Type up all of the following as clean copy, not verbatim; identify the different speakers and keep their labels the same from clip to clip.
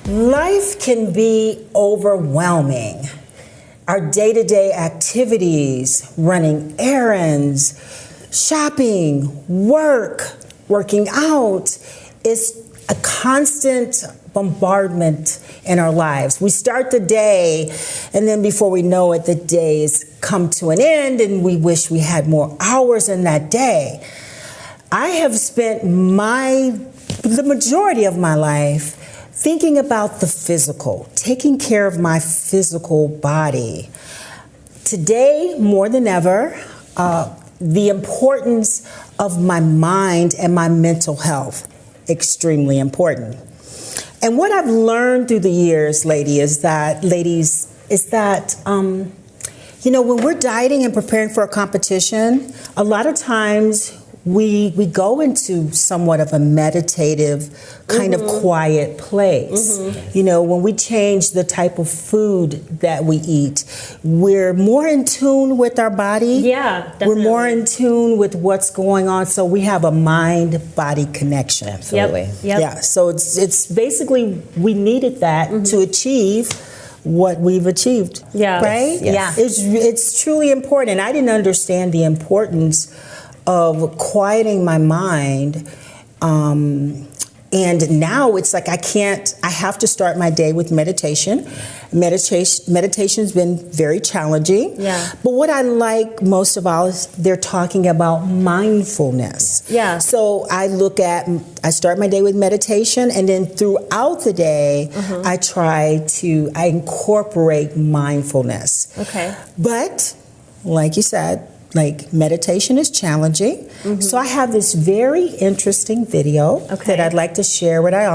Speaker 1: Life can be overwhelming. Our day-to-day activities, running errands, shopping, working out, is a constant bombardment in our lives. We start the day, and then before we know it, the day has come to an end, and we wish we had more hours in that day. I have spent the majority of my life thinking about the physical, taking care of my physical body. Today, more than ever, the importance of my mind and my mental health, extremely important. And what I've learned through the years, ladies, is that when we're dieting and preparing for a competition, a lot of times we go into somewhat of a meditative kind of quiet place. When we change the type of food that we eat, we're more in tune with our body.
Speaker 2: Yeah, definitely.
Speaker 1: We're more in tune with what's going on, so we have a mind-body connection.
Speaker 3: Absolutely.
Speaker 2: Yep.
Speaker 1: Yeah, so it's basically, we needed that to achieve what we've achieved.
Speaker 2: Yeah.
Speaker 1: Right?
Speaker 3: Yes.
Speaker 1: Yeah. It's truly important. And I didn't understand the importance of quieting my mind. And now it's like I have to start my day with meditation. Meditation's been very challenging.
Speaker 2: Yeah.
Speaker 1: But what I like most of all is they're talking about mindfulness.
Speaker 2: Yeah.
Speaker 1: So I start my day with meditation, and then throughout the day, I incorporate mindfulness.
Speaker 2: Okay.
Speaker 1: But, like you said, meditation is challenging. So I have this very interesting video that I'd like to share with our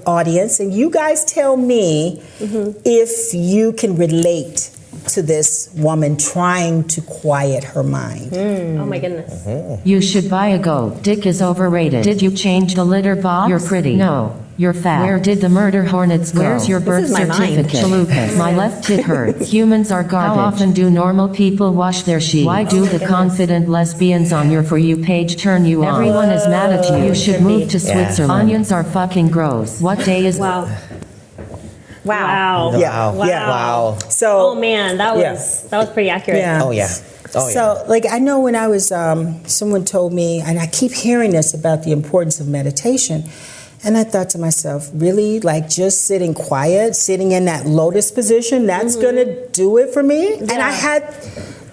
Speaker 1: audience. And you guys tell me if you can relate to this woman trying to quiet her mind.
Speaker 2: Oh my goodness.
Speaker 4: You should buy a goat. Dick is overrated. Did you change the litter box? You're pretty. No. You're fat. Where did the murder hornets go? Where's your birth certificate? Chalupas. My left tit hurts. Humans are garbage. How often do normal people wash their sheets? Why do the confident lesbians on your For You page turn you on? Everyone is mad at you. You should move to Switzerland. Onions are fucking gross. What day is...
Speaker 2: Wow.
Speaker 3: Wow.
Speaker 1: Yeah.
Speaker 3: Wow.
Speaker 1: Yeah.
Speaker 3: Wow.
Speaker 1: So,
Speaker 2: Oh man, that was pretty accurate.
Speaker 1: Yeah.
Speaker 3: Oh, yeah. Oh, yeah.
Speaker 1: So, I know when I was, someone told me, and I keep hearing this about the importance of meditation, and I thought to myself, really? Just sitting quiet, sitting in that lotus position, that's going to do it for me?
Speaker 2: Yeah.
Speaker 1: And I had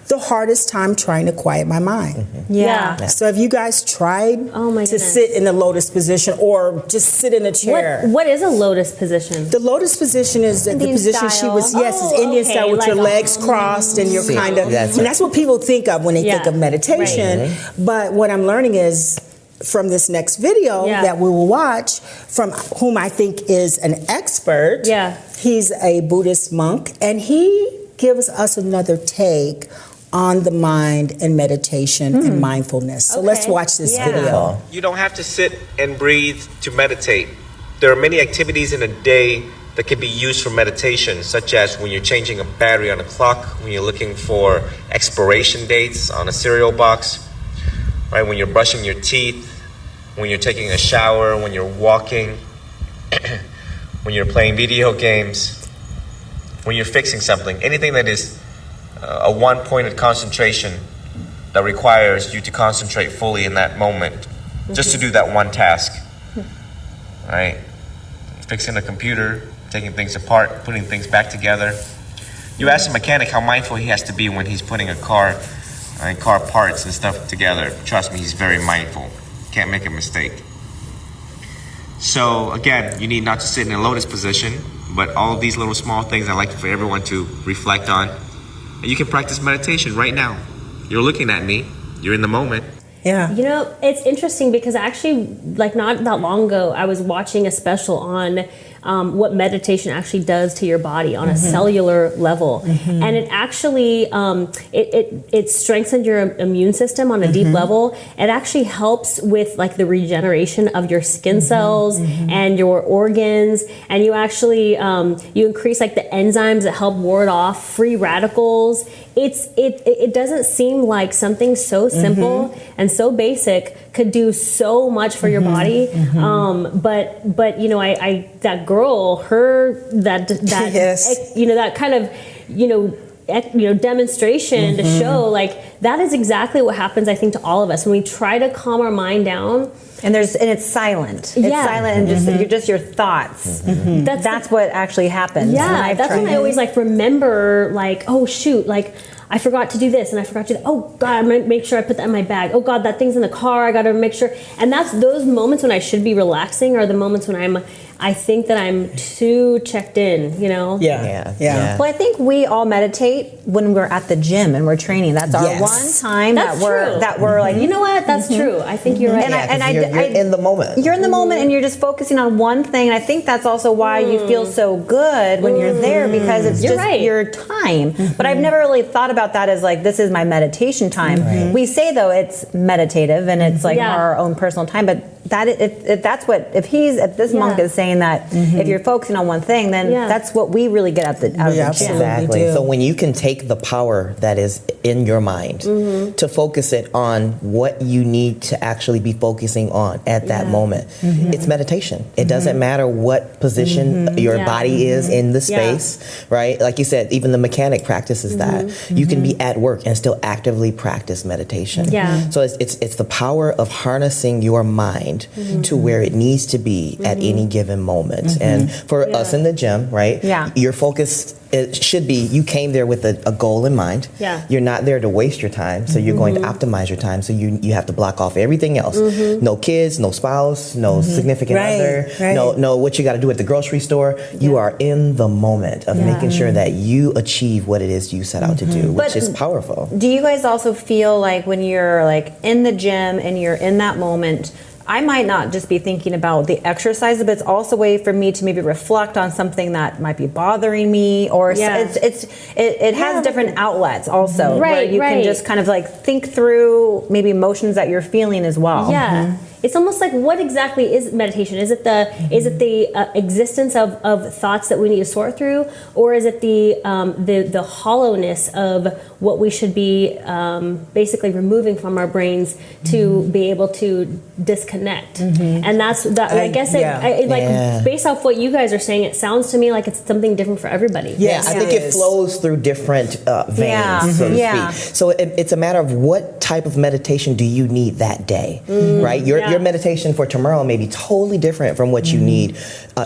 Speaker 1: the hardest time trying to quiet my mind.
Speaker 2: Yeah.
Speaker 1: So have you guys tried to sit in the lotus position or just sit in a chair?
Speaker 2: What is a lotus position?
Speaker 1: The lotus position is the position
Speaker 2: style.
Speaker 1: she was, it's Indian style with your legs crossed and you're kind of, and that's what people think of when they think of meditation.
Speaker 2: Right.
Speaker 1: But what I'm learning is, from this next video that we will watch, from whom I think is an expert.
Speaker 2: Yeah.
Speaker 1: He's a Buddhist monk, and he gives us another take on the mind and meditation and mindfulness. So let's watch this video.
Speaker 5: You don't have to sit and breathe to meditate. There are many activities in a day that can be used for meditation, such as when you're changing a battery on a clock, when you're looking for expiration dates on a cereal box, right? When you're brushing your teeth, when you're taking a shower, when you're walking, when you're playing video games, when you're fixing something, anything that is a one-pointed concentration that requires you to concentrate fully in that moment, just to do that one task, right? Fixing a computer, taking things apart, putting things back together. You ask a mechanic how mindful he has to be when he's putting a car and car parts and stuff together. Trust me, he's very mindful. Can't make a mistake. So again, you need not to sit in a lotus position, but all of these little small things I like for everyone to reflect on. And you can practice meditation right now. You're looking at me, you're in the moment.
Speaker 1: Yeah.
Speaker 2: It's interesting because actually, not that long ago, I was watching a special on what meditation actually does to your body on a cellular level, and it actually it strengthens your immune system on a deep level. It actually helps with the regeneration of your skin cells and your organs, and you actually you increase the enzymes that help ward off free radicals. It doesn't seem like something so simple and so basic could do so much for your body. But you know, I that girl, that
Speaker 1: Yes.
Speaker 2: you know, that kind of, you know, demonstration to show, like, that is exactly what happens, I think, to all of us when we try to calm our mind down.
Speaker 3: And it's silent. It's silent, and just your thoughts. That's what actually happens.
Speaker 2: Yeah, that's when I always like remember, like, oh shoot, like I forgot to do this and I forgot to do that. Oh God, I'm gonna make sure I put that in my bag. Oh God, that thing's in the car. I gotta make sure. And that's those moments when I should be relaxing are the moments when I think that I'm too checked in, you know?
Speaker 1: Yeah.
Speaker 3: Well, I think we all meditate when we're at the gym and we're training. That's our
Speaker 1: Yes.
Speaker 3: one time
Speaker 2: That's true.
Speaker 3: that we're like,
Speaker 2: You know what? That's true. I think you're right.
Speaker 6: You're in the moment.
Speaker 3: You're in the moment and you're just focusing on one thing. And I think that's also why you feel so good when you're there, because it's
Speaker 2: You're
Speaker 3: just
Speaker 2: right.
Speaker 3: your time. But I've never really thought about that as like, this is my meditation time.
Speaker 6: Right.
Speaker 3: We say though it's meditative and it's like our own personal time, but if this monk is saying that if you're focusing on one thing, then that's what we really get out of the gym.
Speaker 6: Exactly.
Speaker 1: do.
Speaker 6: So when you can take the power that is in your mind to focus it on what you need to actually be focusing on at that moment, it's meditation. It doesn't matter what position your body is in the space, right? Like you said, even the mechanic practices that. You can be at work and still actively practice meditation.
Speaker 2: Yeah.
Speaker 6: So it's the power of harnessing your mind to where it needs to be at any given moment. And for us in the gym, right?
Speaker 3: Yeah.
Speaker 6: Your focus, it should be, you came there with a goal in mind.
Speaker 2: Yeah.
Speaker 6: You're not there to waste your time, so you're going to optimize your time. So you have to block off everything else. No kids, no spouse, no significant other, no what you got to do at the grocery store. You are in the moment of making sure that you achieve what it is you set out to do, which is powerful.
Speaker 3: Do you guys also feel like when you're like in the gym and you're in that moment, I might not just be thinking about the exercise, but it's also a way for me to maybe reflect on something that might be bothering me, or it has different outlets also, where you can just kind of like think through maybe emotions that you're feeling as well.
Speaker 2: Yeah. It's almost like, what exactly is meditation? Is it the existence of thoughts that we need to sort through, or is it the hollowness of what we should be basically removing from our brains to be able to disconnect? And that's that. I guess based off what you guys are saying, it sounds to me like it's something different for everybody.
Speaker 6: Yes, I think it flows through different veins, so to speak. So it's a matter of what type of meditation do you need that day, right? Your meditation for tomorrow may be totally different from what you need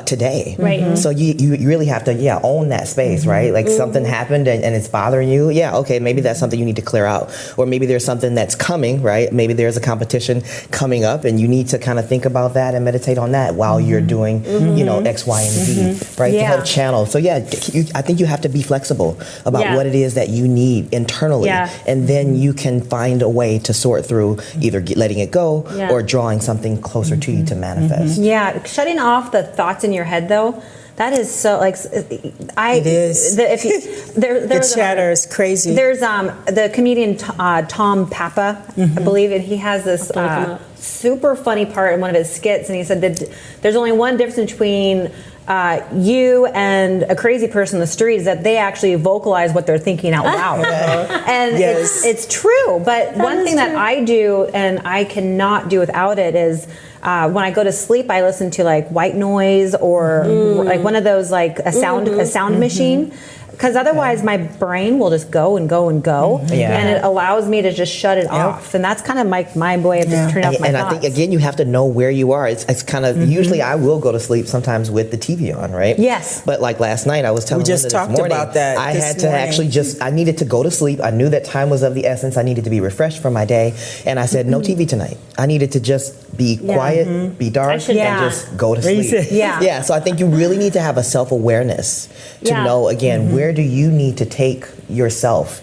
Speaker 6: today.
Speaker 2: Right.
Speaker 6: So you really have to own that space, right? Like something happened and it's bothering you. Yeah, okay, maybe that's something you need to clear out, or maybe there's something that's coming, right? Maybe there's a competition coming up, and you need to kind of think about that and meditate on that while you're doing, X, Y, and Z, right? To help channel. So I think you have to be flexible about what it is that you need internally, and then you can find a way to sort through either letting it go or drawing something closer to you to manifest.
Speaker 3: Yeah, shutting off the thoughts in your head though. That is so like
Speaker 1: It is. The chatter is crazy.
Speaker 3: There's the comedian Tom Papa, I believe, and he has this super funny part in one of his skits, and he said that there's only one difference between you and a crazy person in the street is that they actually vocalize what they're thinking out loud. And it's true. But one thing that I do and I cannot do without it is when I go to sleep, I listen to like white noise or like one of those like a sound machine. Because otherwise my brain will just go and go and go. And it allows me to just shut it off. And that's kind of my way of just turning off my thoughts.
Speaker 6: And I think, again, you have to know where you are. It's kind of, usually I will go to sleep sometimes with the TV on, right?
Speaker 3: Yes.
Speaker 6: But like last night, I was telling
Speaker 1: We just
Speaker 6: Linda
Speaker 1: talked
Speaker 6: this morning,
Speaker 1: about that
Speaker 6: I
Speaker 1: this
Speaker 6: had to
Speaker 1: morning.
Speaker 6: actually I needed to go to sleep. I knew that time was of the essence. I needed to be refreshed for my day. And I said, no TV tonight. I needed to just be quiet, be dark, and just go to sleep. Yeah, so I think you really need to have a self-awareness to know, again, where do you need to take yourself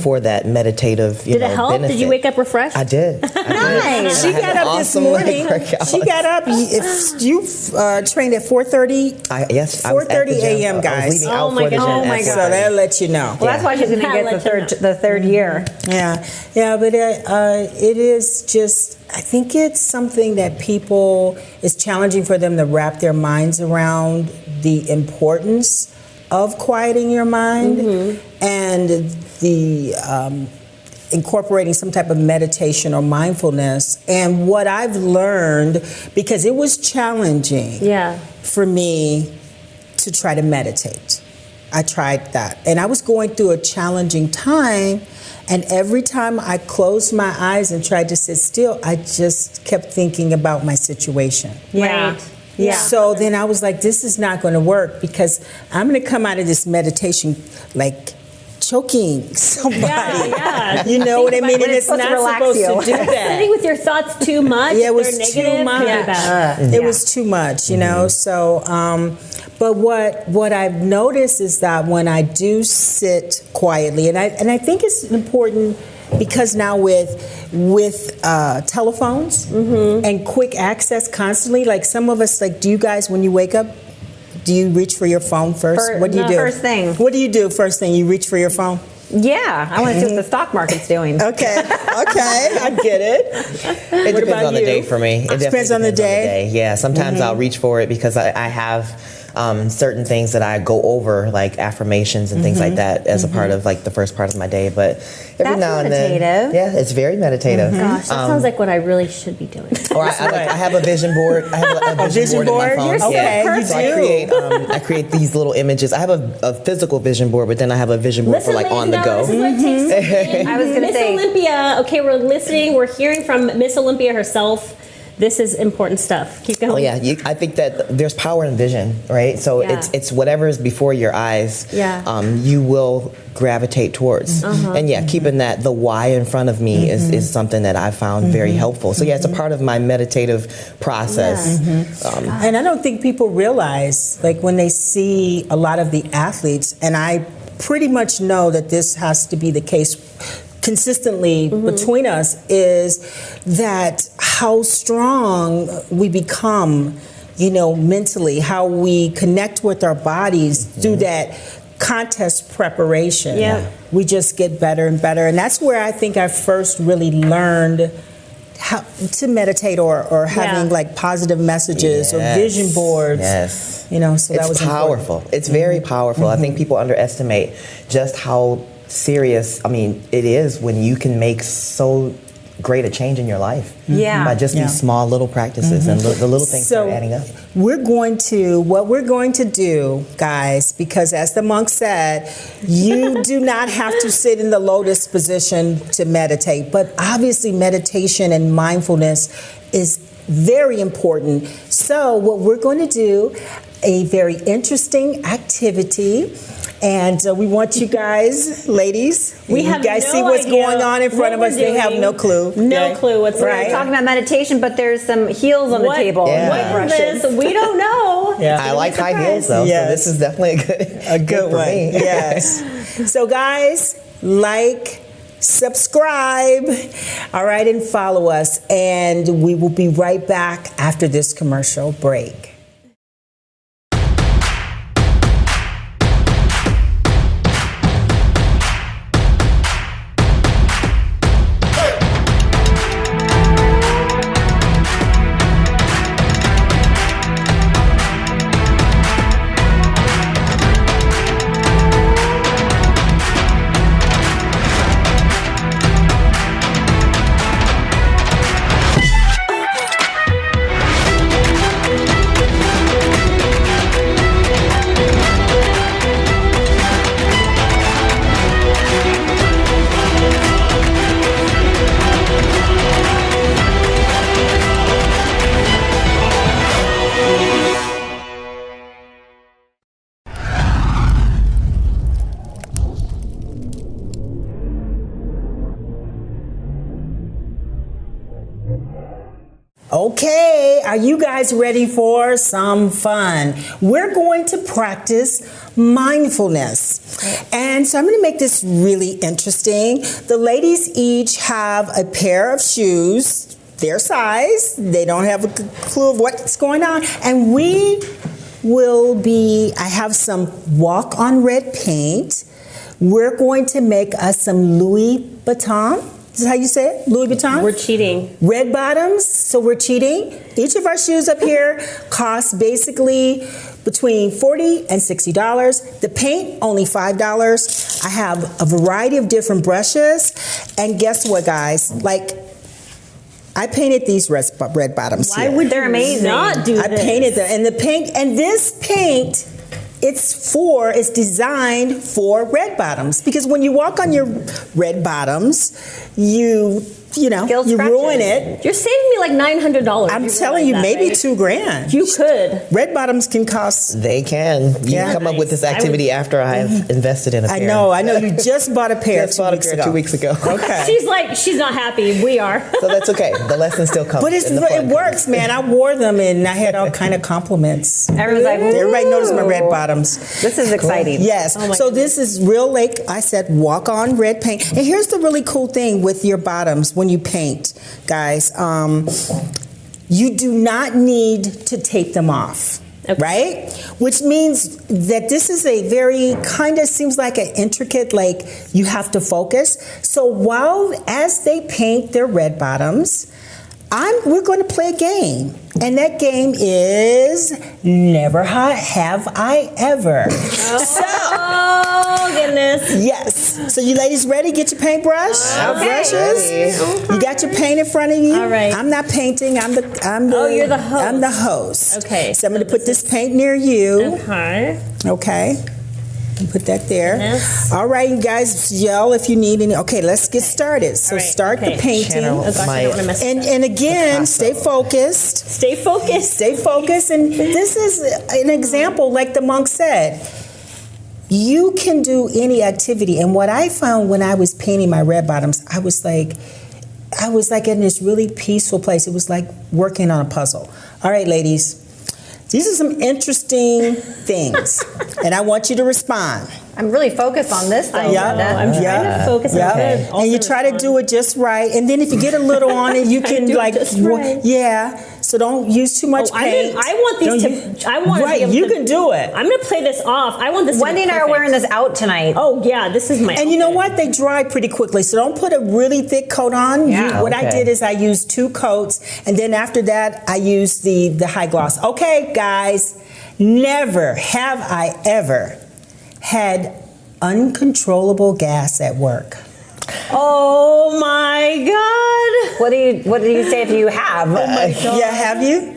Speaker 6: for that meditative
Speaker 2: Did it help?
Speaker 6: benefit.
Speaker 2: Did you wake up refreshed?
Speaker 6: I did.
Speaker 3: Nice.
Speaker 1: She got up this morning. She got up. If you trained at 4:30.
Speaker 6: Yes, I was at the
Speaker 1: 4:30
Speaker 6: gym.
Speaker 1: a.m.
Speaker 6: I was
Speaker 1: guys.
Speaker 6: leaving out for the gym at
Speaker 1: So that'll let you know.
Speaker 3: Well, that's why she's going to get the third year.
Speaker 1: Yeah, but it is just, I think it's something that people, it's challenging for them to wrap their minds around the importance of quieting your mind and incorporating some type of meditation or mindfulness. And what I've learned, because it was challenging for me to try to meditate. I tried that. And I was going through a challenging time. And every time I closed my eyes and tried to sit still, I just kept thinking about my situation.
Speaker 3: Yeah. Yeah.
Speaker 1: So then I was like, this is not going to work, because I'm going to come out of this meditation like choking somebody.
Speaker 2: Yeah.
Speaker 1: You know what I mean? And it's not supposed to do that.
Speaker 2: Sitting with your thoughts too much.
Speaker 1: Yeah, it was
Speaker 2: negative,
Speaker 1: too much. It was too much, you know. So, but what I've noticed is that when I do sit quietly, and I think it's important, because now with telephones and quick access constantly, like some of us, like, do you guys, when you wake up, do you reach for your phone first? What do you do?
Speaker 3: First thing.
Speaker 1: What do you do first thing? You reach for your phone?
Speaker 3: Yeah, I want to see what the stock market's doing.
Speaker 1: Okay, I get it.
Speaker 6: It depends on the day for me. It
Speaker 1: depends on the day.
Speaker 6: Yeah, sometimes I'll reach for it because I have certain things that I go over, like affirmations and things like that, as a part of like the first part of my day. But every now and then, yeah, it's very meditative.
Speaker 2: Gosh, that sounds like what I really should be doing.
Speaker 6: Or I have a vision board. I have a vision board in my phone.
Speaker 2: You're so perfect.
Speaker 6: So I create these little images. I have a physical vision board, but then I have a vision board for like on the go.
Speaker 2: This is what it takes.
Speaker 3: I was going to
Speaker 2: Miss
Speaker 3: say,
Speaker 2: Olympia. Okay, we're listening. We're hearing from Miss Olympia herself. This is important stuff. Keep going.
Speaker 6: Oh yeah, I think that there's power in vision, right? So it's whatever is before your eyes.
Speaker 2: Yeah.
Speaker 6: You will gravitate towards. And yeah, keeping the why in front of me is something that I found very helpful. So yeah, it's a part of my meditative process.
Speaker 1: And I don't think people realize, like, when they see a lot of the athletes, and I pretty much know that this has to be the case consistently between us, is that how strong we become, you know, mentally, how we connect with our bodies through that contest preparation.
Speaker 2: Yeah.
Speaker 1: We just get better and better. And that's where I think I first really learned how to meditate, or having like positive messages or vision boards.
Speaker 6: Yes.
Speaker 1: You know, so that was
Speaker 6: powerful.
Speaker 1: important.
Speaker 6: It's very powerful. I think people underestimate just how serious, it is when you can make so great a change in your life.
Speaker 3: Yeah.
Speaker 6: By just these small little practices and the little things start adding up.
Speaker 1: What we're going to do, guys, because as the monk said, you do not have to sit in the lotus position to meditate, but obviously meditation and mindfulness is very important. So what we're going to do, a very interesting activity. And we want you guys, ladies,
Speaker 2: We
Speaker 1: you
Speaker 2: have
Speaker 1: guys
Speaker 2: no
Speaker 1: see what's
Speaker 2: idea
Speaker 1: going on in front of
Speaker 2: what
Speaker 1: us.
Speaker 2: we're
Speaker 1: They have
Speaker 2: doing.
Speaker 1: no clue.
Speaker 2: No clue whatsoever.
Speaker 1: Right.
Speaker 3: we're talking about meditation, but there's some heels on the table.
Speaker 6: Yeah.
Speaker 2: What is this? We don't know.
Speaker 1: Yeah.
Speaker 6: I like high heels though,
Speaker 1: Yes.
Speaker 6: so this is definitely a good
Speaker 1: one.
Speaker 6: for me.
Speaker 1: Yes. So guys, subscribe, all right, and follow us. And we will be right back after this commercial break. Okay, are you guys ready for some fun? We're going to practice mindfulness. And so I'm going to make this really interesting. The ladies each have a pair of shoes, their size. They don't have a clue of what's going on. And I have some walk on red paint. We're going to make us some Louis Vuitton. Is that how you say it? Louis Vuitton?
Speaker 2: We're cheating.
Speaker 1: Red bottoms, so we're cheating. Each of our shoes up here cost basically between $40 and $60. The paint, only $5. I have a variety of different brushes. And guess what, guys? Like, I painted these red bottoms
Speaker 2: Why
Speaker 1: here.
Speaker 2: would
Speaker 3: They're
Speaker 2: you
Speaker 3: amazing.
Speaker 2: not do
Speaker 1: I
Speaker 2: this?
Speaker 1: painted them. And the paint, and this paint, it's designed for red bottoms. Because when you walk on your red bottoms, you know,
Speaker 3: Guilt
Speaker 1: you
Speaker 3: scratches.
Speaker 1: ruin it.
Speaker 2: You're saving me like $900.
Speaker 1: I'm
Speaker 2: You
Speaker 1: telling you,
Speaker 2: realize that,
Speaker 1: maybe
Speaker 2: right?
Speaker 1: $2,000.
Speaker 2: You could.
Speaker 1: Red bottoms can cost.
Speaker 6: They can. You
Speaker 1: Yeah.
Speaker 6: come up with this
Speaker 2: Nice. I
Speaker 6: activity after I've invested in a pair.
Speaker 1: I know. You just bought a pair.
Speaker 6: Just bought a pair 2 weeks ago.
Speaker 1: Okay.
Speaker 2: She's like, she's not happy. We are.
Speaker 6: So that's okay. The lesson still comes.
Speaker 1: But
Speaker 6: and the
Speaker 1: it
Speaker 6: fun
Speaker 1: works, man. I wore them and I had all kind of compliments.
Speaker 3: Everyone's like,
Speaker 1: Everybody noticed my red
Speaker 3: "Ooh."
Speaker 1: bottoms.
Speaker 3: This is exciting.
Speaker 1: Yes.
Speaker 2: Oh my
Speaker 1: So this is real, like I said, walk on red paint. And here's the really cool thing with your bottoms when you paint, guys. You do not need to take them off.
Speaker 2: Okay.
Speaker 1: Right? Which means that this is a very kind of seems like an intricate, like you have to focus. So as they paint their red bottoms, we're going to play a game. And that game is Never Have I Ever.
Speaker 2: Oh, goodness.
Speaker 1: Yes. So you ladies ready? Get your paintbrush, brushes. You got your paint in front of you.
Speaker 2: All right.
Speaker 1: I'm not painting. I'm the.
Speaker 2: Oh, you're the host.
Speaker 1: I'm the host.
Speaker 2: Okay,
Speaker 1: So I'm going to
Speaker 2: so
Speaker 1: put this paint near you.
Speaker 2: Okay.
Speaker 1: Okay. And put that there.
Speaker 2: Yes.
Speaker 1: All right, you guys yell if you need any. Okay, let's get started. So
Speaker 2: All right,
Speaker 1: start
Speaker 2: okay.
Speaker 1: the painting.
Speaker 6: Channel
Speaker 2: Oh, gosh, I don't want to mess
Speaker 1: And again, stay focused.
Speaker 2: Stay focused.
Speaker 1: Stay focused. And this is an example, like the monk said. You can do any activity. And what I found when I was painting my red bottoms, I was like in this really peaceful place. It was like working on a puzzle. All right, ladies. These are some interesting things. And I want you to respond.
Speaker 3: I'm really focused on this though.
Speaker 1: Yeah.
Speaker 3: Linda.
Speaker 2: I'm trying to focus on
Speaker 1: Yeah.
Speaker 2: good.
Speaker 1: And you try to do it just right. And then if you get a little on it, you
Speaker 2: Try to
Speaker 1: can
Speaker 2: do it
Speaker 1: like,
Speaker 2: just right.
Speaker 1: yeah. So don't use too much
Speaker 2: Oh, I
Speaker 1: paint.
Speaker 2: want these
Speaker 1: Don't
Speaker 2: to. I want to
Speaker 1: right,
Speaker 2: be able
Speaker 1: you
Speaker 2: to,
Speaker 1: can do it.
Speaker 2: I'm gonna play this off. I want this.
Speaker 3: Wendy
Speaker 2: to
Speaker 3: and
Speaker 2: be
Speaker 3: I are
Speaker 2: perfect.
Speaker 3: wearing this out tonight.
Speaker 2: Oh yeah, this is my.
Speaker 1: And you know
Speaker 2: outfit.
Speaker 1: what? They dry pretty quickly. So don't put a really thick coat on.
Speaker 3: Yeah.
Speaker 1: What I
Speaker 6: Okay.
Speaker 1: did is I used 2 coats. And then after that, I used the high gloss. Okay, guys. Never have I ever had uncontrollable gas at work.
Speaker 2: Oh my god.
Speaker 3: What do you say if you have?
Speaker 1: Yeah, have you?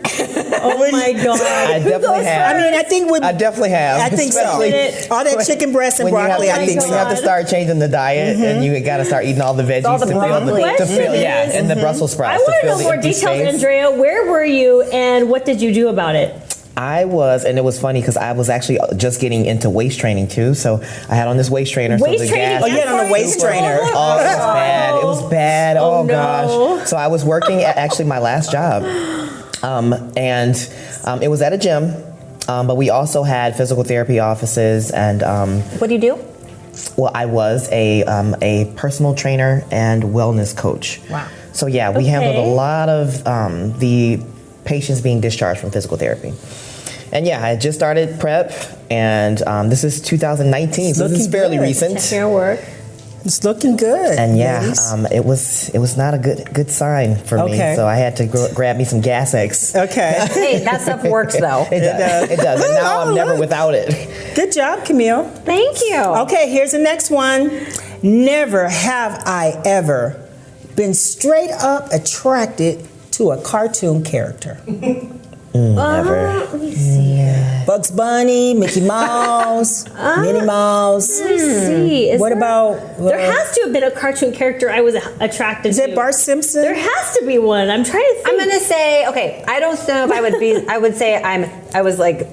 Speaker 2: Oh my god.
Speaker 6: I definitely have.
Speaker 1: I mean, I think with
Speaker 6: I definitely have.
Speaker 1: I think so.
Speaker 6: Especially
Speaker 1: All that chicken breast and
Speaker 6: when you have
Speaker 1: broccoli,
Speaker 6: to,
Speaker 1: I think
Speaker 6: when you have
Speaker 1: so.
Speaker 6: to start changing the diet and you got to start eating all the veggies
Speaker 3: All the
Speaker 6: to feel
Speaker 3: broccoli.
Speaker 6: to feel
Speaker 2: Question is-
Speaker 6: and the Brussels
Speaker 2: I
Speaker 6: sprouts
Speaker 2: want
Speaker 6: to
Speaker 2: to
Speaker 6: fill
Speaker 2: know
Speaker 6: the
Speaker 2: more
Speaker 6: empty
Speaker 2: details,
Speaker 6: space.
Speaker 2: Andrea. Where were you, and what did you do about it?
Speaker 6: I was, and it was funny because I was actually just getting into waist training too. So I had on this waist trainer.
Speaker 2: Waist
Speaker 6: so the
Speaker 2: training?
Speaker 6: gas
Speaker 1: Oh, you had on a waist trainer.
Speaker 6: Oh, it was bad. It was bad. Oh,
Speaker 2: no.
Speaker 6: gosh. So I was working at actually my last job, and it was at a gym. But we also had physical therapy offices, and
Speaker 3: What do you do?
Speaker 6: well, I was a personal trainer and wellness coach.
Speaker 3: Wow.
Speaker 6: So yeah, we handled a lot of the patients being discharged from physical therapy. And yeah, I just started prep, and this is 2019, so this is
Speaker 1: looking
Speaker 6: fairly
Speaker 1: good.
Speaker 6: recent.
Speaker 2: Check your work.
Speaker 1: It's looking good.
Speaker 6: And yeah,
Speaker 1: ladies.
Speaker 6: it was not a good sign for me.
Speaker 1: Okay.
Speaker 6: So I had to grab me some Gas X.
Speaker 1: Okay.
Speaker 3: Hey, that stuff works though.
Speaker 6: It does. It does. And now I'm never without it.
Speaker 1: Good job, Camille.
Speaker 3: Thank you.
Speaker 1: Okay, here's the next one. Never have I ever been straight up attracted to a cartoon character.
Speaker 6: Never.
Speaker 2: Let me see.
Speaker 1: Bugs Bunny, Mickey Mouse, Minnie Mouse.
Speaker 2: Let me see. Is
Speaker 1: What
Speaker 2: there-
Speaker 1: about
Speaker 2: There has to have been a cartoon character I was attracted
Speaker 1: is
Speaker 2: to.
Speaker 1: it Bart Simpson?
Speaker 2: There has to be one. I'm trying to think.
Speaker 3: I'm gonna say, okay, I don't know if I would be. I would say I was like,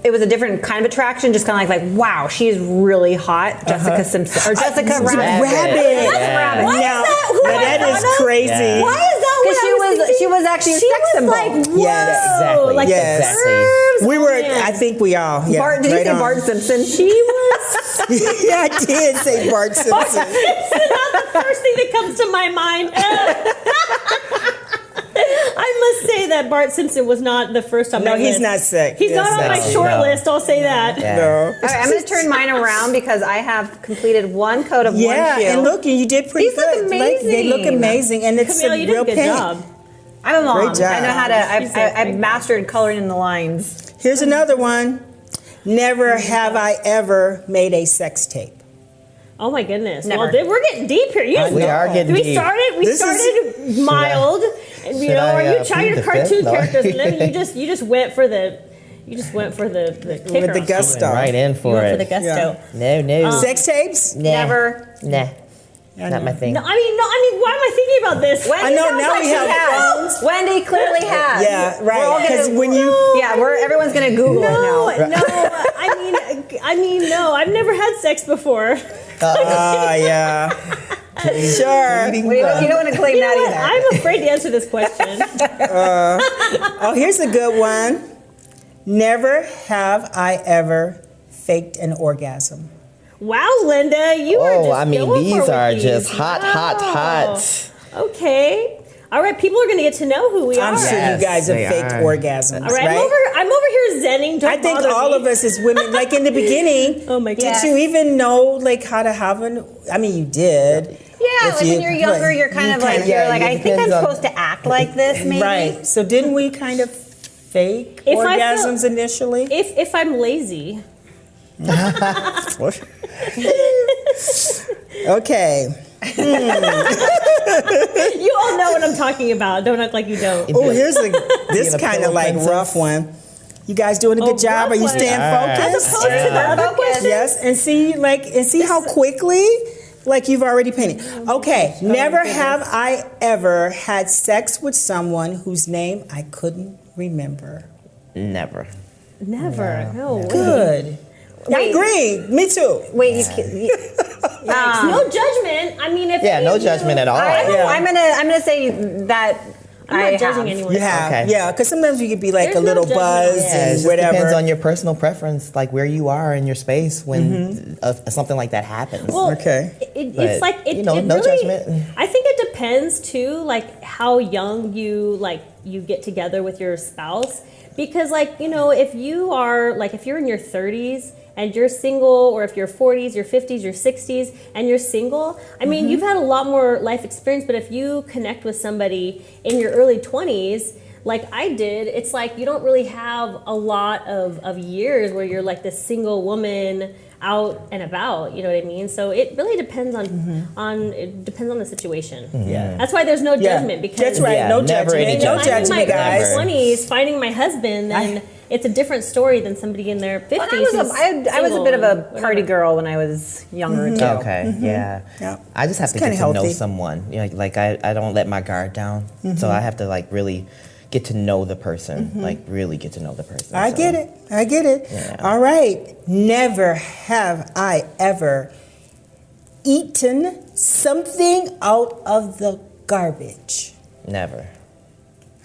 Speaker 3: it was a different kind of attraction, just kind of like, wow, she is really hot, Jessica Simpson or Jessica Rabbit.
Speaker 1: Rabbit.
Speaker 3: That's Rabbit.
Speaker 2: Why is
Speaker 1: Now,
Speaker 2: that who
Speaker 1: now
Speaker 2: I
Speaker 1: that is
Speaker 2: thought of?
Speaker 1: crazy.
Speaker 6: Yeah.
Speaker 2: Why is that what
Speaker 3: Because she was actually a
Speaker 2: she
Speaker 3: sex
Speaker 2: was
Speaker 3: symbol.
Speaker 2: like, whoa,
Speaker 1: Yes,
Speaker 6: exactly.
Speaker 2: like
Speaker 1: Yes.
Speaker 2: the curves.
Speaker 1: We
Speaker 2: Oh,
Speaker 1: were,
Speaker 2: man.
Speaker 1: I think we all. Yeah,
Speaker 3: Bart, did you
Speaker 1: right
Speaker 3: say
Speaker 1: on.
Speaker 3: Bart Simpson?
Speaker 2: She was
Speaker 1: Yeah, I did say Bart Simpson.
Speaker 2: not the first thing that comes to my mind. I must say that Bart Simpson was not the first on my
Speaker 1: No,
Speaker 2: list.
Speaker 1: he's not sick.
Speaker 2: He's not on my
Speaker 6: sexy.
Speaker 2: short
Speaker 6: No.
Speaker 2: list, I'll say that.
Speaker 6: Yeah.
Speaker 1: No.
Speaker 3: All right, I'm going to turn mine around because I have completed one coat of
Speaker 1: Yeah,
Speaker 3: one shoe.
Speaker 1: and look, you did pretty
Speaker 3: These look
Speaker 1: good. Like, they look
Speaker 3: amazing.
Speaker 1: amazing, and it's
Speaker 2: Camille,
Speaker 1: a
Speaker 2: you did
Speaker 1: real
Speaker 2: a good
Speaker 1: paint.
Speaker 2: job.
Speaker 3: I'm a mom.
Speaker 1: Great job.
Speaker 3: I know how to.
Speaker 2: She's a
Speaker 3: I've
Speaker 2: great
Speaker 3: mastered coloring in the lines.
Speaker 1: Here's another one. Never have I ever made a sex tape.
Speaker 2: Oh my goodness!
Speaker 3: Never.
Speaker 2: Well, we're getting deep here. You
Speaker 6: We are getting
Speaker 2: we
Speaker 6: deep.
Speaker 2: started. We
Speaker 1: This
Speaker 2: started mild. And, you
Speaker 6: should
Speaker 2: know,
Speaker 6: I,
Speaker 2: or you try
Speaker 6: plead
Speaker 2: your
Speaker 6: the fifth?
Speaker 2: cartoon
Speaker 6: No.
Speaker 2: characters, and then you just went for the kicker
Speaker 1: With the
Speaker 2: off.
Speaker 1: gusto.
Speaker 6: Right in
Speaker 2: You
Speaker 6: for
Speaker 2: went
Speaker 6: it.
Speaker 2: for the gusto.
Speaker 6: No, no.
Speaker 1: Sex tapes?
Speaker 6: Nah.
Speaker 3: Never.
Speaker 6: Nah. Not my thing.
Speaker 2: No, I mean, why am I thinking about this?
Speaker 3: Wendy
Speaker 1: I know,
Speaker 3: sounds
Speaker 1: now
Speaker 3: like
Speaker 1: we
Speaker 3: she
Speaker 1: have
Speaker 3: has.
Speaker 1: phones.
Speaker 3: Wendy clearly has.
Speaker 1: Yeah,
Speaker 3: We're all
Speaker 1: right. Because
Speaker 3: gonna-
Speaker 1: when you...
Speaker 3: Yeah, everyone's gonna Google it now.
Speaker 2: No, I mean, no. I've never had sex before.
Speaker 1: yeah. Sure.
Speaker 3: You don't want to claim that either.
Speaker 2: I'm afraid to answer this question.
Speaker 1: Oh, here's a good one. Never have I ever faked an orgasm.
Speaker 2: Wow, Linda, you are just
Speaker 6: Oh, I mean,
Speaker 2: going
Speaker 6: these
Speaker 2: for it
Speaker 6: are
Speaker 2: with
Speaker 6: just
Speaker 2: these.
Speaker 6: hot, hot,
Speaker 2: Wow.
Speaker 6: hot.
Speaker 2: Okay. All right, people are going to get to know who we
Speaker 1: I'm
Speaker 2: are.
Speaker 1: sure
Speaker 6: Yes,
Speaker 1: you guys have
Speaker 6: they
Speaker 1: faked
Speaker 6: are.
Speaker 1: orgasms,
Speaker 2: All right,
Speaker 1: right?
Speaker 2: I'm over here zenning. Don't
Speaker 1: I think
Speaker 2: bother
Speaker 1: all
Speaker 2: me.
Speaker 1: of us as women, like in the beginning,
Speaker 2: Oh my
Speaker 1: did
Speaker 2: gosh.
Speaker 1: you even know like how to have an? I mean, you did.
Speaker 3: Yeah,
Speaker 1: If
Speaker 3: like when you're younger, you're kind of like,
Speaker 6: yeah,
Speaker 3: you're like,
Speaker 6: it
Speaker 3: I think I'm
Speaker 6: depends on-
Speaker 3: supposed to act like this, maybe.
Speaker 1: Right. So didn't we kind of fake
Speaker 2: If I feel-
Speaker 1: orgasms initially?
Speaker 2: If I'm lazy.
Speaker 1: Okay.
Speaker 2: You all know what I'm talking about. Don't act like you don't.
Speaker 1: Oh, here's
Speaker 6: Being
Speaker 1: this
Speaker 6: a
Speaker 1: kind
Speaker 6: pillow
Speaker 1: of like
Speaker 6: princess.
Speaker 1: rough one. You guys doing a good job?
Speaker 2: rough
Speaker 1: Are you
Speaker 2: one.
Speaker 1: staying
Speaker 2: As
Speaker 1: focused?
Speaker 2: opposed to the other question.
Speaker 1: Yes, and see how quickly, like you've already painted. Okay, never have I ever had sex with someone whose name I couldn't remember.
Speaker 6: Never.
Speaker 2: Never. No way.
Speaker 1: Good. I agree. Me too.
Speaker 3: Wait,
Speaker 2: No judgment. I mean, if
Speaker 6: Yeah,
Speaker 2: any
Speaker 6: no
Speaker 2: of you-
Speaker 6: judgment at all.
Speaker 3: I'm gonna say that
Speaker 2: I'm not
Speaker 3: I
Speaker 2: judging
Speaker 3: have.
Speaker 2: anyone.
Speaker 1: You have,
Speaker 6: Okay.
Speaker 1: yeah, because sometimes you could be like
Speaker 2: There's
Speaker 1: a little
Speaker 2: no judgment.
Speaker 1: buzz
Speaker 6: Yeah, it
Speaker 1: and
Speaker 6: just
Speaker 1: whatever.
Speaker 6: depends on your personal preference, like where you are in your space when something like that happens.
Speaker 2: Well,
Speaker 1: Okay.
Speaker 2: it's
Speaker 6: But,
Speaker 2: like it,
Speaker 6: you know,
Speaker 2: it
Speaker 6: no
Speaker 2: really,
Speaker 6: judgment.
Speaker 2: I think it depends too, like how young you get together with your spouse, because like if you're in your 30s and you're single, or if you're 40s, your 50s, your 60s, and you're single, I mean, you've had a lot more life experience. But if you connect with somebody in your early 20s, like I did, it's like you don't really have a lot of years where you're like this single woman out and about. You know what I mean? So it really depends on the situation.
Speaker 1: Yeah.
Speaker 2: That's why there's no
Speaker 1: Yeah.
Speaker 2: judgment, because
Speaker 1: That's right.
Speaker 6: Yeah,
Speaker 1: no
Speaker 6: never
Speaker 1: judgment.
Speaker 6: any
Speaker 1: No
Speaker 6: judgment.
Speaker 2: finding my
Speaker 1: judgment, guys.
Speaker 6: Never.
Speaker 2: 20s, finding my husband, then it's a different story than somebody in their 50s.
Speaker 3: I was a bit of a party girl when I was younger too.
Speaker 6: Okay, yeah.
Speaker 1: Yeah.
Speaker 6: I just have to
Speaker 1: It's
Speaker 6: get
Speaker 1: kinda
Speaker 6: to know
Speaker 1: healthy.
Speaker 6: someone. Like I don't let my guard down. So I have to like really get to know the person. Like really get to know the person.
Speaker 1: I
Speaker 6: So,
Speaker 1: get it. I get it.
Speaker 6: Yeah.
Speaker 1: All right. Never have I ever eaten something out of the garbage.
Speaker 6: Never.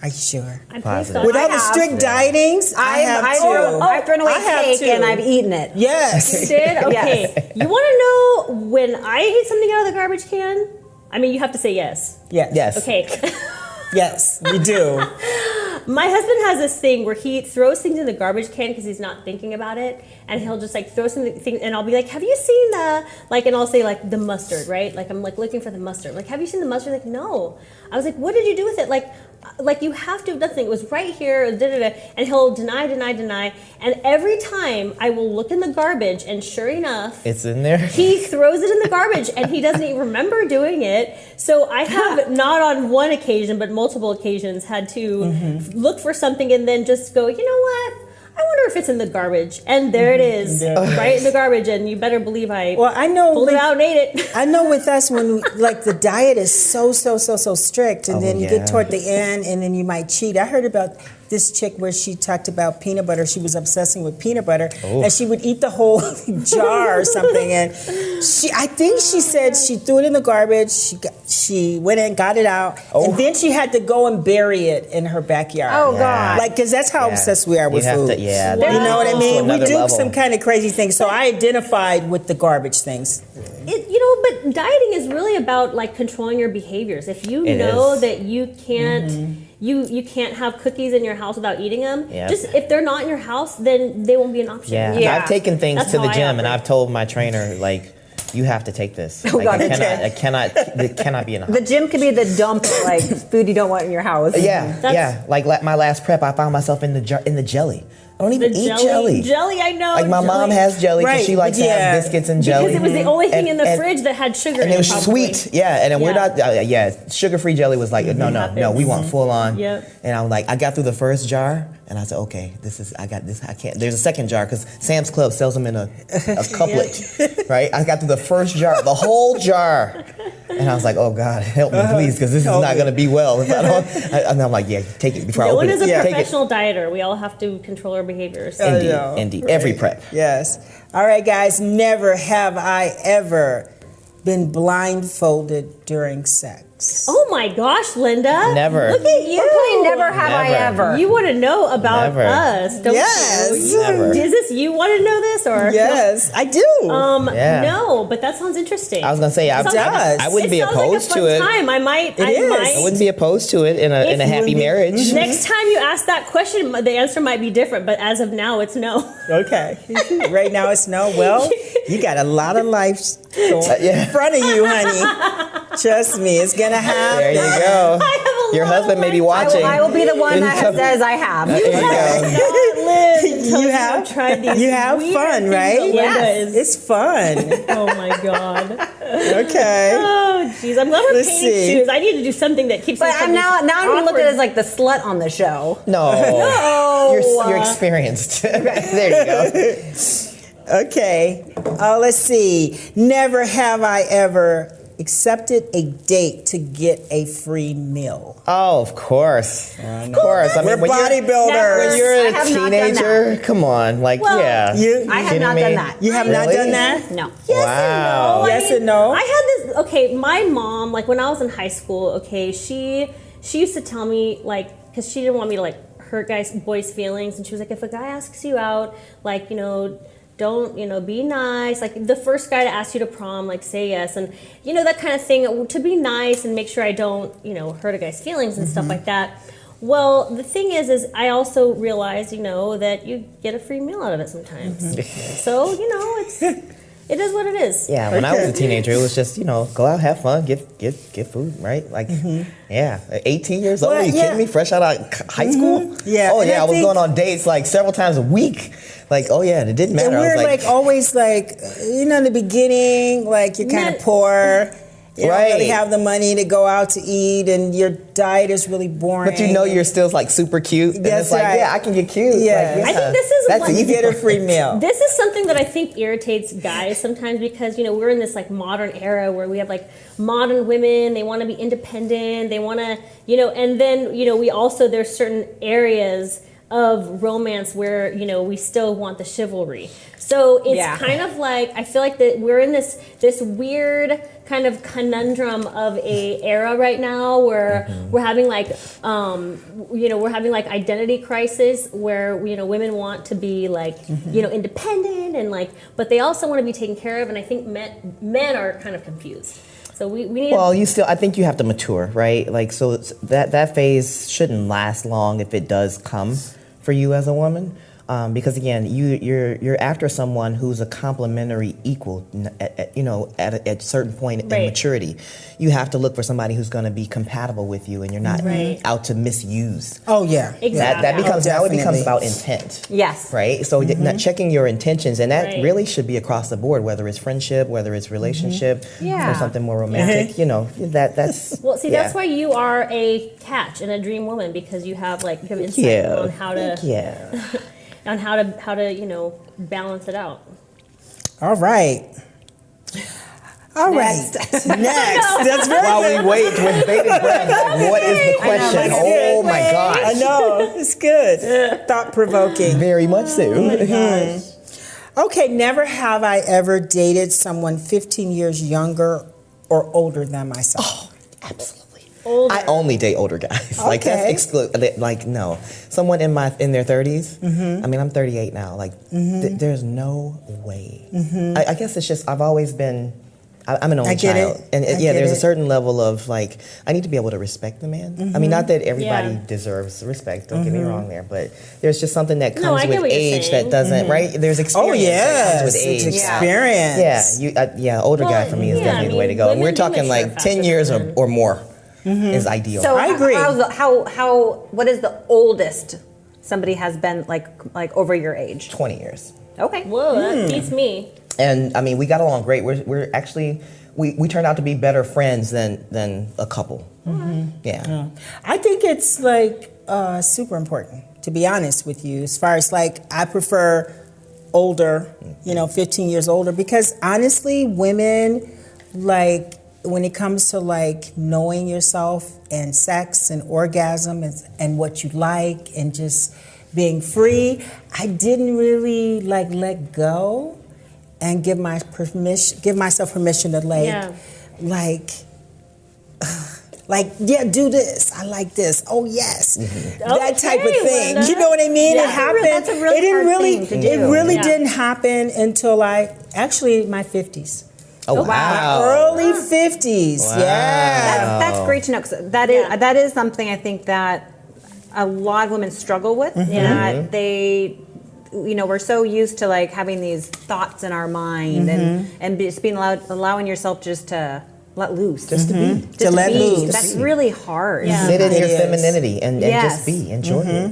Speaker 1: Are you sure?
Speaker 2: I'm
Speaker 6: Positive.
Speaker 1: With all
Speaker 3: I
Speaker 1: the
Speaker 3: have.
Speaker 1: strict dietings, I have too.
Speaker 3: I've thrown away
Speaker 1: I have
Speaker 3: cake
Speaker 1: too.
Speaker 3: and I've eaten it.
Speaker 1: Yes.
Speaker 2: You did? Okay.
Speaker 3: Yes.
Speaker 2: You want to know when I ate something out of the garbage can? I mean, you have to say yes.
Speaker 1: Yes.
Speaker 6: Yes.
Speaker 2: Okay.
Speaker 1: Yes, we do.
Speaker 2: My husband has this thing where he throws things in the garbage can because he's not thinking about it, and he'll just like throw some things, and I'll be like, "Have you seen the like?" And I'll say like the mustard, right? Like I'm like looking for the mustard. Like, have you seen the mustard? Like, no. I was like, "What did you do with it?" Like you have to have nothing. It was right here. Da, da, da. And he'll deny. And every time I will look in the garbage, and sure enough,
Speaker 6: It's in there.
Speaker 2: he throws it in the garbage, and he doesn't even remember doing it. So I have not on one occasion, but multiple occasions had to look for something and then just go, you know what? I wonder if it's in the garbage. And there it is, right in the garbage. And you better believe I
Speaker 1: Well, I know.
Speaker 2: pulled it out and ate it.
Speaker 1: I know with us when like the diet is so strict, and then you
Speaker 6: yeah.
Speaker 1: get toward the end, and then you might cheat. I heard about this chick where she talked about peanut butter. She was obsessing with peanut butter, and she would eat the whole jar or something. And I think she said she threw it in the garbage. She went in, got it out, and then she had to go and bury it in her backyard.
Speaker 3: Oh, God.
Speaker 1: Like, because that's how
Speaker 6: Yeah.
Speaker 1: obsessed we are with
Speaker 6: You have
Speaker 1: food.
Speaker 6: to- yeah,
Speaker 1: You know what I
Speaker 6: to
Speaker 1: mean? We
Speaker 6: another
Speaker 1: do
Speaker 6: level.
Speaker 1: some kind of crazy things. So I identified with the garbage things.
Speaker 2: But dieting is really about like controlling your behaviors. If you
Speaker 6: It
Speaker 2: know
Speaker 6: is.
Speaker 2: that you can't, you can't have cookies in your house without eating them.
Speaker 6: Yep.
Speaker 2: Just if they're not in your house, then they won't be an option.
Speaker 6: Yeah.
Speaker 3: Yeah.
Speaker 6: I've taken things
Speaker 2: That's
Speaker 6: to
Speaker 2: how
Speaker 6: the
Speaker 2: I
Speaker 6: gym, and
Speaker 2: operate.
Speaker 6: I've told my trainer like, you have to take this. Like,
Speaker 3: God,
Speaker 6: it cannot be in the house.
Speaker 3: The gym could be the dump food you don't want in your house.
Speaker 6: Yeah, yeah. Like my last prep, I found myself in the jelly. don't even eat jelly.
Speaker 2: Jelly, I know.
Speaker 6: Like my mom has jelly because she likes to have biscuits and jelly.
Speaker 2: Because it was the only thing in the
Speaker 6: And-
Speaker 2: fridge that had sugar in
Speaker 6: and
Speaker 2: it.
Speaker 6: it was
Speaker 2: probably.
Speaker 6: sweet, yeah. And then we're not, sugar-free jelly was like, no, we want full on.
Speaker 2: Yep.
Speaker 6: And I'm like, I got through the first jar, and I said, okay, I got this. I can't. There's a second jar because Sam's Club sells them in a couplet, right? I got through the first jar, the whole jar, and I was like, oh God, help me, please, because this is not going to be well. If I don't, and I'm like, yeah, take it before I open
Speaker 2: Dylan
Speaker 6: it.
Speaker 2: is a
Speaker 6: Take it.
Speaker 2: professional dieter. We all have to control our behaviors.
Speaker 6: Indeed. Every prep.
Speaker 1: Yes. All right, guys. Never have I ever been blindfolded during sex.
Speaker 2: Oh my gosh, Linda.
Speaker 6: Never.
Speaker 2: Look at you.
Speaker 3: Putting never have I
Speaker 6: Never.
Speaker 3: ever.
Speaker 2: You want to know about
Speaker 6: Never.
Speaker 2: us, don't
Speaker 1: Yes.
Speaker 2: you?
Speaker 6: Never.
Speaker 2: Is this you want to know this or?
Speaker 1: Yes, I do.
Speaker 6: Yeah.
Speaker 2: No, but that sounds interesting.
Speaker 6: I was gonna say I wouldn't be opposed to it.
Speaker 2: Time. I might.
Speaker 1: is.
Speaker 6: I wouldn't be opposed to it in a happy marriage.
Speaker 2: Next time you ask that question, the answer might be different, but as of now, it's no.
Speaker 1: Okay. Right now it's no. Well, you got a lot of life going in front of you, honey. Trust me, it's gonna happen.
Speaker 6: There you go.
Speaker 2: I have a
Speaker 6: Your
Speaker 2: lot
Speaker 6: husband
Speaker 2: of
Speaker 6: may be
Speaker 2: life.
Speaker 6: watching.
Speaker 3: I will be the one that says I have.
Speaker 6: There you go.
Speaker 2: Live.
Speaker 1: You have
Speaker 2: tried these.
Speaker 1: You have
Speaker 2: weird
Speaker 1: fun,
Speaker 2: things
Speaker 1: right?
Speaker 2: that Linda
Speaker 3: Yes.
Speaker 2: is-
Speaker 1: It's fun.
Speaker 2: Oh my god.
Speaker 1: Okay.
Speaker 2: Oh jeez, I'm glad we're
Speaker 1: Let's
Speaker 2: painting
Speaker 1: see.
Speaker 2: shoes. I need to do something that keeps.
Speaker 3: But
Speaker 2: us
Speaker 3: I'm
Speaker 2: from
Speaker 3: now
Speaker 2: these
Speaker 3: I'm looked
Speaker 2: awkward-
Speaker 3: at as like the slut on the show.
Speaker 6: No. You're experienced. There you go.
Speaker 1: Okay. Let's see. Never have I ever accepted a date to get a free meal.
Speaker 6: Oh, of course. Of course. I
Speaker 1: We're
Speaker 6: mean, when
Speaker 1: bodybuilders.
Speaker 6: you're
Speaker 3: I
Speaker 6: a
Speaker 3: have not done
Speaker 6: teenager, come on. Like,
Speaker 2: Well,
Speaker 6: yeah.
Speaker 3: I have
Speaker 6: Kidding
Speaker 3: not
Speaker 6: me?
Speaker 3: done that.
Speaker 1: You have not
Speaker 6: Really?
Speaker 1: done that?
Speaker 3: No.
Speaker 2: Yes
Speaker 6: Wow.
Speaker 2: and no.
Speaker 1: Yes and no.
Speaker 2: I had this. Okay, my mom, like when I was in high school, okay, she used to tell me like because she didn't want me to like hurt boys' feelings, and she was like, if a guy asks you out, like don't be nice. Like the first guy to ask you to prom, like say yes, and that kind of thing to be nice and make sure I don't hurt a guy's feelings and stuff like that. Well, the thing is I also realized that you get a free meal out of it sometimes. So it is what it is.
Speaker 6: Yeah, when I was a teenager, it was just, go out, have fun, get food, right? Like, yeah, 18 years old,
Speaker 1: Well,
Speaker 6: are you
Speaker 1: yeah.
Speaker 6: kidding me? Fresh out of high school?
Speaker 1: Yeah,
Speaker 6: Oh,
Speaker 1: and
Speaker 6: yeah,
Speaker 1: I
Speaker 6: I was
Speaker 1: think-
Speaker 6: going on dates like several times a week. Like, oh, yeah, it didn't matter.
Speaker 1: And
Speaker 6: I was
Speaker 1: we're like always like, in the beginning, like you're kind
Speaker 2: Men-
Speaker 1: of poor. You don't really
Speaker 6: Right.
Speaker 1: have the money to go out to eat, and your diet is really boring.
Speaker 6: but you're still like super cute. And
Speaker 1: That's
Speaker 6: it's like,
Speaker 1: right.
Speaker 6: yeah, I can get cute.
Speaker 1: Yeah.
Speaker 6: Like,
Speaker 2: I think this is
Speaker 6: that's
Speaker 2: what-
Speaker 1: you
Speaker 6: easy
Speaker 1: get a
Speaker 6: for-
Speaker 1: free meal.
Speaker 2: This is something that I think irritates guys sometimes because we're in this like modern era where we have like modern women. They want to be independent. They want to and then we also there's certain areas of romance where we still want the chivalry. So it's kind of like I feel like that we're in this weird kind of conundrum of a era right now where we're having like we're having like identity crisis where women want to be like independent and like but they also want to be taken care of, and I think men are kind of confused. So we need
Speaker 6: Well, I think you have to mature, right? Like, so that phase shouldn't last long if it does come for you as a woman. Because again, you're after someone who's a complementary equal, at a certain point in
Speaker 2: Right.
Speaker 6: maturity. You have to look for somebody who's going to be compatible with you, and you're not
Speaker 2: Right.
Speaker 6: out to misuse.
Speaker 1: Oh yeah,
Speaker 2: Exactly.
Speaker 6: That becomes now it becomes
Speaker 1: definitely.
Speaker 6: about intent.
Speaker 3: Yes.
Speaker 6: Right. So not checking your intentions, and that
Speaker 2: Right.
Speaker 6: really should be across the board, whether it's friendship, whether it's relationship,
Speaker 3: Yeah.
Speaker 6: or something more romantic. That's
Speaker 2: well, see,
Speaker 6: yeah.
Speaker 2: that's why you are a catch and a dream woman because you have insight
Speaker 6: Yeah.
Speaker 2: on how to
Speaker 6: Yeah.
Speaker 2: on how to balance it out.
Speaker 1: All right. All right. Next. That's very
Speaker 6: While
Speaker 1: good.
Speaker 6: we wait with bated breath, like, what is the question?
Speaker 1: it's
Speaker 6: Oh
Speaker 1: good.
Speaker 6: my
Speaker 1: I
Speaker 6: gosh.
Speaker 1: know. It's good. Thought provoking.
Speaker 6: Very much so.
Speaker 1: Okay, never have I ever dated someone 15 years younger or older than myself.
Speaker 6: Absolutely.
Speaker 2: Older.
Speaker 6: I only date older guys. Like that's
Speaker 1: Okay.
Speaker 6: like no. Someone in their 30s. I mean, I'm 38 now. Like there's no way. I guess it's just I've always been. I'm an only
Speaker 1: I get
Speaker 6: child,
Speaker 1: it.
Speaker 6: and
Speaker 1: I
Speaker 6: yeah,
Speaker 1: get
Speaker 6: there's a
Speaker 1: it.
Speaker 6: certain level of like I need to be able to respect the man. I mean, not that everybody
Speaker 2: Yeah.
Speaker 6: deserves respect. Don't get me wrong there, but there's just something that
Speaker 2: No,
Speaker 6: comes
Speaker 2: I get
Speaker 6: with
Speaker 2: what you're
Speaker 6: age
Speaker 2: saying.
Speaker 6: that doesn't right. There's experience.
Speaker 1: Oh
Speaker 6: that comes with
Speaker 1: yes,
Speaker 6: age.
Speaker 1: it's
Speaker 6: Yeah,
Speaker 1: experience.
Speaker 6: older guy
Speaker 2: Well,
Speaker 6: for me is
Speaker 2: yeah,
Speaker 6: definitely the way to go. And
Speaker 2: women
Speaker 6: we're
Speaker 2: do
Speaker 6: talking
Speaker 2: mature
Speaker 6: like
Speaker 2: faster
Speaker 6: 10 years
Speaker 2: than men.
Speaker 6: or more is ideal.
Speaker 3: So
Speaker 1: I agree.
Speaker 3: What is the oldest somebody has been like over your age?
Speaker 6: 20 years.
Speaker 3: Okay.
Speaker 2: Whoa, that beats me.
Speaker 6: And I mean, we got along great. We're actually, we turned out to be better friends than a couple. Yeah.
Speaker 1: I think it's like super important, to be honest with you, as far as like, I prefer older, 15 years older, because honestly, women, like, when it comes to like knowing yourself and sex and orgasm and what you like and just being free, I didn't really like let go and give myself permission to do this. I like this. Oh yes, that type of thing.
Speaker 2: Linda.
Speaker 1: You know what I mean?
Speaker 3: Yeah,
Speaker 1: It happened.
Speaker 3: that's a really
Speaker 1: it didn't
Speaker 3: hard
Speaker 1: really.
Speaker 3: thing to do.
Speaker 1: It really
Speaker 2: Yeah.
Speaker 1: didn't happen until my 50s.
Speaker 6: Oh, wow.
Speaker 1: Early 50s.
Speaker 6: Wow.
Speaker 1: Yeah.
Speaker 3: That's great to know, because that is something I think that a lot of women struggle with. That they, we're so used to like having these thoughts in our mind and just being allowing yourself just to let loose,
Speaker 6: Just to be.
Speaker 3: Just
Speaker 1: To let loose.
Speaker 3: That's really hard.
Speaker 2: Yeah.
Speaker 6: Sit in
Speaker 1: It
Speaker 6: your
Speaker 1: is.
Speaker 6: femininity and
Speaker 3: Yes.
Speaker 6: just be. Enjoy it.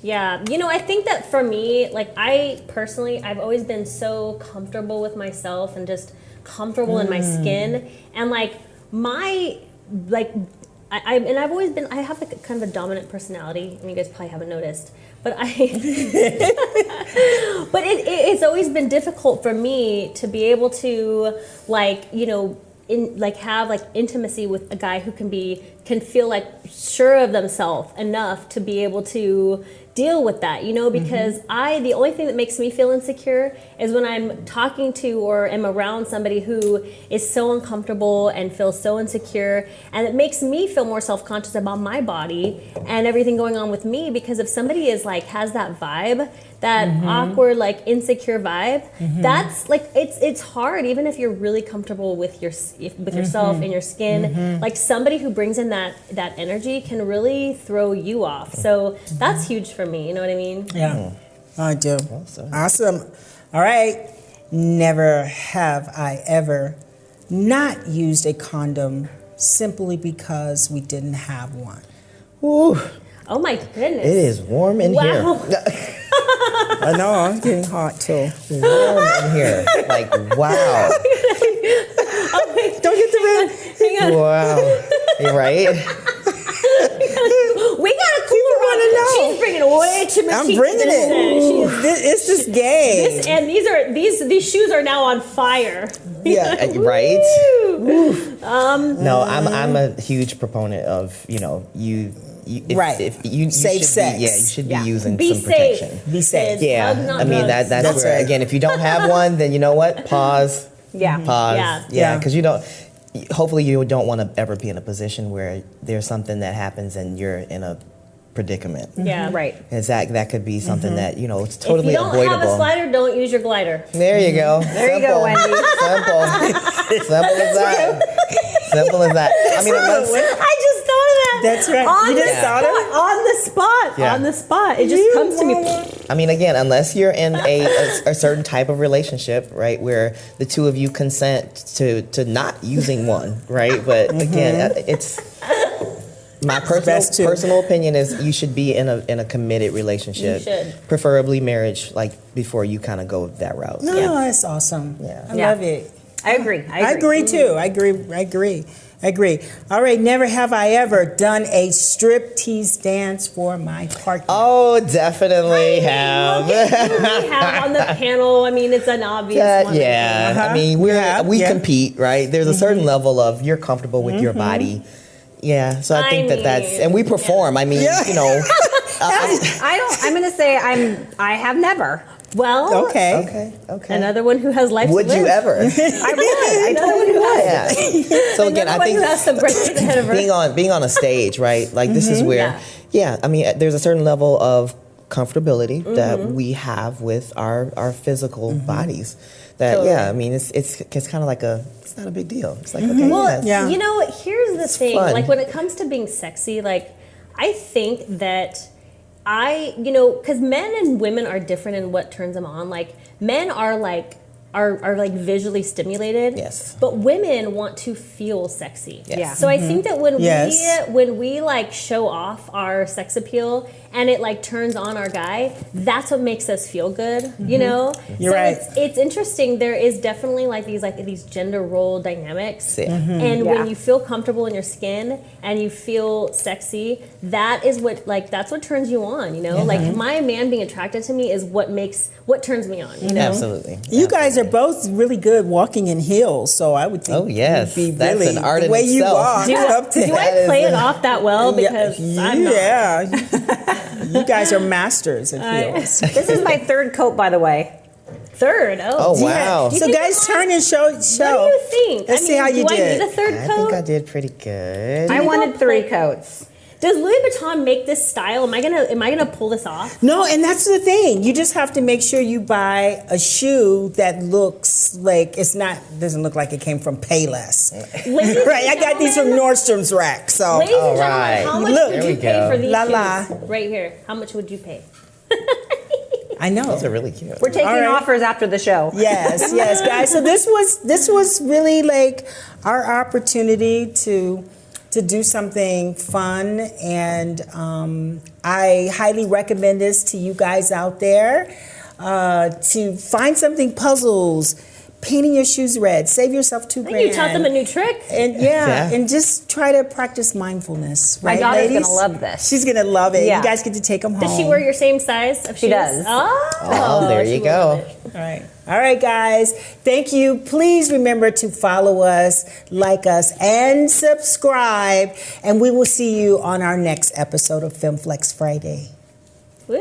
Speaker 2: Yeah, I think that for me, like I've always been so comfortable with myself and just comfortable in my skin, and like I've always been, I have like a kind of a dominant personality. I mean, you guys probably haven't noticed, but but it's always been difficult for me to be able to have like intimacy with a guy who can feel like sure of themselves enough to be able to deal with that, because the only thing that makes me feel insecure is when I'm talking to or am around somebody who is so uncomfortable and feels so insecure, and it makes me feel more self-conscious about my body and everything going on with me, because if somebody is like has that vibe, that awkward like insecure vibe, that's like it's hard, even if you're really comfortable with yourself and your skin, like somebody who brings in that energy can really throw you off. So that's huge for me, you know what I mean?
Speaker 1: Yeah, I do. Awesome. All right. Never have I ever not used a condom simply because we didn't have one.
Speaker 6: Ooh,
Speaker 2: Oh my goodness.
Speaker 6: it is warm in here.
Speaker 2: Wow.
Speaker 1: I know, I'm getting hot too.
Speaker 6: Warm in here. Like, wow.
Speaker 1: Don't hit the red.
Speaker 2: Hang on.
Speaker 6: Wow. You're right?
Speaker 2: We gotta cool her
Speaker 1: wanna
Speaker 2: on.
Speaker 1: know.
Speaker 2: She's bringing way too much
Speaker 1: I'm
Speaker 2: heat to
Speaker 1: bringing
Speaker 2: this
Speaker 1: it.
Speaker 2: thing.
Speaker 1: It's this game.
Speaker 2: And these shoes are now on fire.
Speaker 6: Yeah, right?
Speaker 2: Woo.
Speaker 6: No, I'm a huge proponent of,
Speaker 1: Right.
Speaker 6: If you
Speaker 1: Safe
Speaker 6: should
Speaker 1: sex.
Speaker 6: you should be
Speaker 2: Yeah.
Speaker 6: using
Speaker 2: Be
Speaker 6: some
Speaker 2: safe.
Speaker 6: protection.
Speaker 1: Be safe.
Speaker 2: Kids,
Speaker 6: Yeah,
Speaker 2: drugs, not
Speaker 6: I mean
Speaker 2: drugs.
Speaker 6: that's
Speaker 1: That's
Speaker 6: where
Speaker 1: right.
Speaker 6: again, if you don't have one, then you know what? Pause.
Speaker 3: Yeah.
Speaker 6: Pause.
Speaker 2: Yeah.
Speaker 6: Yeah,
Speaker 1: Yeah.
Speaker 6: because you don't. Hopefully, you don't want to ever be in a position where there's something that happens and you're in a predicament.
Speaker 2: Yeah.
Speaker 3: Right.
Speaker 6: Because that could be something that it's
Speaker 2: If
Speaker 6: totally
Speaker 2: you don't
Speaker 6: avoidable.
Speaker 2: have a slider, don't use your glider.
Speaker 6: There you go.
Speaker 3: There you go, Wendy.
Speaker 6: Simple. Simple as that. Simple as that. I mean, unless,
Speaker 2: I just thought of that.
Speaker 1: That's right.
Speaker 2: On
Speaker 1: You
Speaker 2: the
Speaker 1: just thought of
Speaker 2: spot.
Speaker 1: it?
Speaker 2: On the spot.
Speaker 6: Yeah.
Speaker 2: On the spot. It just comes to me.
Speaker 6: I mean, again, unless you're in a certain type of relationship, right, where the two of you consent to not using one, right? But again, it's my
Speaker 1: best too.
Speaker 6: personal opinion is you should be in a committed relationship,
Speaker 2: You should.
Speaker 6: preferably marriage, like before you kind of go that route.
Speaker 1: No, that's awesome.
Speaker 6: Yeah.
Speaker 1: I
Speaker 3: Yeah.
Speaker 1: love it.
Speaker 3: I agree.
Speaker 1: I agree too. I agree. All right, never have I ever done a striptease dance for my partner.
Speaker 6: Oh, definitely have.
Speaker 2: Look at who we have on the panel. I mean, it's an obvious one.
Speaker 6: Yeah,
Speaker 1: Uh-huh.
Speaker 6: I mean,
Speaker 1: Yeah,
Speaker 6: we
Speaker 1: yeah.
Speaker 6: compete, right? There's a certain level of you're comfortable with your body. Yeah, so I think that's, and we perform. I mean,
Speaker 1: Yeah.
Speaker 3: I'm going to say I have never.
Speaker 2: Well,
Speaker 1: Okay.
Speaker 6: okay.
Speaker 2: another one who has life
Speaker 6: Would
Speaker 2: to live.
Speaker 6: you ever?
Speaker 3: I would. I totally would.
Speaker 6: Yeah. So again,
Speaker 2: Another
Speaker 6: I
Speaker 2: one
Speaker 6: think
Speaker 2: who has some great days ahead of her.
Speaker 6: being on a stage, right? Like this is where, I mean, there's a certain level of comfortability that we have with our physical bodies. That
Speaker 2: Totally.
Speaker 6: I mean, it's kind of like it's not a big deal. It's like okay,
Speaker 2: Well,
Speaker 1: Yeah.
Speaker 2: here's the thing.
Speaker 6: fun.
Speaker 2: Like when it comes to being sexy, like I think that because men and women are different in what turns them on. Like men are like visually stimulated.
Speaker 6: Yes.
Speaker 2: But women want to feel sexy.
Speaker 6: Yes.
Speaker 3: Yeah.
Speaker 2: So I think that when
Speaker 1: Yes.
Speaker 2: we like show off our sex appeal, and it like turns on our guy, that's what makes us feel good, you know?
Speaker 1: You're
Speaker 2: so
Speaker 1: right.
Speaker 2: it's interesting. There is definitely like these gender role dynamics. And
Speaker 3: Yeah.
Speaker 2: when you feel comfortable in your skin and you feel sexy, that's what turns you on, you know? Like my man being attracted to me is what turns me on, you know?
Speaker 6: Absolutely.
Speaker 1: You guys are both really good walking in heels, so I would think
Speaker 6: Oh, yes.
Speaker 1: you'd be
Speaker 6: That's
Speaker 1: really
Speaker 6: an art
Speaker 1: the
Speaker 6: in
Speaker 1: way you
Speaker 6: itself.
Speaker 1: walk.
Speaker 2: Do I play it off that well? Because I'm not.
Speaker 1: Yeah. You guys are masters of heels.
Speaker 3: This is my third coat, by the way.
Speaker 2: Third.
Speaker 6: Oh,
Speaker 2: Oh,
Speaker 6: wow.
Speaker 2: Do you
Speaker 1: So
Speaker 2: think
Speaker 1: guys,
Speaker 2: I'm-
Speaker 1: turn and show.
Speaker 2: What do you think?
Speaker 1: Let's see how you
Speaker 2: do
Speaker 1: did.
Speaker 2: I need a third
Speaker 6: I
Speaker 2: coat?
Speaker 6: think I did pretty good.
Speaker 3: I
Speaker 2: you
Speaker 3: wanted
Speaker 2: go
Speaker 3: 3
Speaker 2: play-
Speaker 3: coats.
Speaker 2: Does Louis Vuitton make this style? Am I gonna pull this off?
Speaker 1: No, and that's the thing. You just have to make sure you buy a shoe that looks like doesn't look like it came from Payless.
Speaker 2: Ladies and
Speaker 1: Right, I got these from
Speaker 2: gentlemen-
Speaker 1: Nordstrom's rack. So
Speaker 2: Ladies and gentlemen,
Speaker 6: right.
Speaker 2: how much
Speaker 1: Look,
Speaker 2: would
Speaker 6: there
Speaker 2: you
Speaker 6: we
Speaker 2: pay
Speaker 6: go.
Speaker 2: for these
Speaker 1: La
Speaker 2: shoes?
Speaker 1: la.
Speaker 2: Right here. How much would you pay?
Speaker 1: I know.
Speaker 6: Those are really cute.
Speaker 3: We're taking
Speaker 1: All right.
Speaker 3: offers after the show.
Speaker 1: Yes, guys. So this was really like our opportunity to do something fun, and I highly recommend this to you guys out there to find something, puzzles, painting your shoes red, save yourself $2
Speaker 2: I think
Speaker 1: grand.
Speaker 2: you taught them a new trick.
Speaker 1: And
Speaker 6: Yeah.
Speaker 1: and just try to practice mindfulness.
Speaker 3: My
Speaker 1: right,
Speaker 3: daughter's
Speaker 1: ladies?
Speaker 3: gonna love this.
Speaker 1: She's gonna love it.
Speaker 3: Yeah.
Speaker 1: You guys get to take them home.
Speaker 2: Does she wear your same size of
Speaker 3: She
Speaker 2: shoes?
Speaker 3: does.
Speaker 2: Oh,
Speaker 6: there
Speaker 2: she
Speaker 6: you
Speaker 2: will
Speaker 6: go.
Speaker 2: love it.
Speaker 1: All right, guys. Thank you. Please remember to follow us, like us, and subscribe. And we will see you on our next episode of FemFlex Friday.
Speaker 2: Woo!